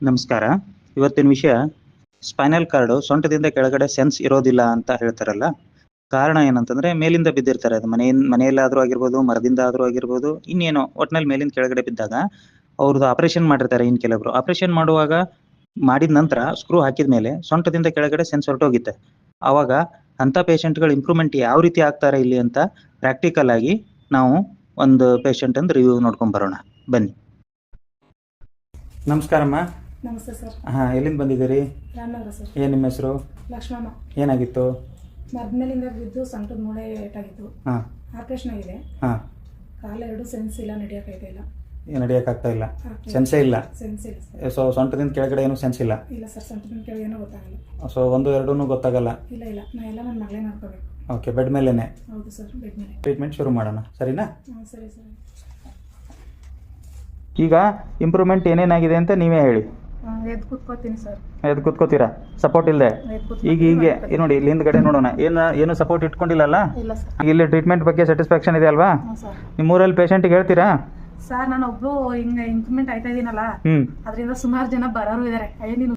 ನಮಸ್ಕಾರ. ಇವತ್ತಿನ ವಿಷಯ ಸ್ಪೈನಲ್ ಕಾರ್ಡು ಸೊಂಟದಿಂದ ಕೆಳಗಡೆ ಸೆನ್ಸ್ ಇರೋದಿಲ್ಲ ಅಂತ ಹೇಳ್ತಾರಲ್ಲ. ಕಾರಣ ಏನಂತಂದ್ರೆ ಮೇಲಿಂದ ಬಿದ್ದಿರ್ತಾರೆ. ಅದು ಮನೆಯಲ್ಲಾದ್ರೂ ಆಗಿರ್ಬೋದು, ಮರದಿಂದ ಆದ್ರೂ ಆಗಿರ್ಬೋದು, ಇನ್ನೇನೋ ಒಟ್ನಲ್ಲಿ ಮೇಲಿಂದ ಕೆಳಗಡೆ ಬಿದ್ದಾಗ ಅವ್ರದ್ದು ಆಪರೇಷನ್ ಮಾಡಿರ್ತಾರೆ. ಇನ್ನು ಕೆಲವ್ರು ಆಪರೇಷನ್ ಮಾಡುವಾಗ ಮಾಡಿದ ನಂತರ ಸ್ಕ್ರೂ ಹಾಕಿದ ಮೇಲೆ ಸೊಂಟದಿಂದ ಕೆಳಗಡೆ ಸೆನ್ಸ್ ಹೊರಟೋಗಿತ್ತೆ. ಆವಾಗ ಅಂಥ ಪೇಷಂಟ್‌ಗಳು ಇಂಪ್ರೂವ್‌ಮೆಂಟ್ ಯಾವ ರೀತಿ ಆಗ್ತಾರೆ ಇಲ್ಲಿ ಅಂತ ಪ್ರಾಕ್ಟಿಕಲ್ ಆಗಿ ನಾವು ಒಂದು ಪೇಷಂಟಂದು ರಿವ್ಯೂ ನೋಡ್ಕೊಂಡ್ ಬರೋಣ. ಬನ್ನಿ. ನಮಸ್ಕಾರಮ್ಮ. ನಮಸ್ತೆ ಸರ್. ಎಲ್ಲಿಂದ ಬಂದಿದ್ದೀರಿ? ರಾಮನಗರ ಸರ್. ಏನು ನಿಮ್ಮ ಹೆಸರು? ಲಕ್ಷ್ಮಮ್ಮ. ಏನಾಗಿತ್ತು? ಮರದ ಮೇಲಿಂದ ಬಿದ್ದು ಸೊಂಟದ ಮೂಳೆ ಏಟಾಗಿತ್ತು. ಹಾಂ ಆಪರೇಷನ್ ಆಗಿದೆ. ಹಾಂ ಕಾಲೆರಡು ಸೆನ್ಸ್ ಇಲ್ಲ, ನಡೆಯೋಕ್ಕಾಗ್ತಾ ಇಲ್ಲ. ನಡೆಯೋಕ್ಕಾಗ್ತಾ ಇಲ್ಲ, ಸೆನ್ಸೇ ಇಲ್ಲ. ಸೆನ್ಸ್ ಇಲ್ಲ ಸರ್. ಸೊ ಸೊಂಟದಿಂದ ಕೆಳಗಡೆ ಏನು ಸೆನ್ಸ್ ಇಲ್ಲ? ಇಲ್ಲ ಸರ್, ಸೊಂಟದಿಂದ ಕೆಳಗೆ ಏನೂ ಗೊತ್ತಾಗಲ್ಲ. ಸೊ ಒಂದು ಎರಡೂ ಗೊತ್ತಾಗಲ್ಲ? ಇಲ್ಲ ಇಲ್ಲ, ನಾ ಎಲ್ಲ ನನ್ನ ಮಗಳೇ ನೋಡ್ಕೋಬೇಕು. ಓಕೆ, ಬೆಡ್ ಮೇಲೇನೆ? ಹೌದು ಸರ್, ಬೆಡ್ ಮೇಲೆ. ಟ್ರೀಟ್ಮೆಂಟ್ ಶುರು ಮಾಡೋಣ, ಸರಿನಾ? ಹಾಂ ಸರಿ ಸರಿ. ಈಗ ಇಂಪ್ರೂವ್ಮೆಂಟ್ ಏನೇನಾಗಿದೆ ಅಂತ ನೀವೇ ಹೇಳಿ. ಎದ್ದು ಕೂತ್ಕೋತೀನಿ ಸರ್. ಎದ್ದು ಕೂತ್ಕೋತೀರಾ ಸಪೋರ್ಟ್ ಇಲ್ಲದೆ? ಈಗ ಹೀಗೆ ನೋಡಿ, ಇಲ್ಲಿ ಹಿಂದ್ಗಡೆ ನೋಡೋಣ. ಏನು ಸಪೋರ್ಟ್ ಇಟ್ಕೊಂಡಿಲ್ಲಲ್ಲ? ಇಲ್ಲ ಸರ್. ಈಗ ಇಲ್ಲಿ ಟ್ರೀಟ್ಮೆಂಟ್ ಬಗ್ಗೆ ಸ್ಯಾಟಿಸ್ಫ್ಯಾಕ್ಷನ್ ಇದೆ ಅಲ್ವಾ? ಹ್ಞೂ ಸರ್. ನಿಮ್ಮೂರಲ್ಲಿ ಪೇಷಂಟಿಗೆ ಹೇಳ್ತೀರಾ? ಸರ್ ನಾನು ಒಬ್ಳು ಹಿಂಗೆ ಇಂಪ್ರೂವ್ಮೆಂಟ್ ಆಯ್ತಾ ಇದೀನಲ್ಲ, ಹ್ಞೂ ಅದರಿಂದ ಸುಮಾರು ಜನ ಬರೋರು ಇದ್ದಾರೆ. ನೀನು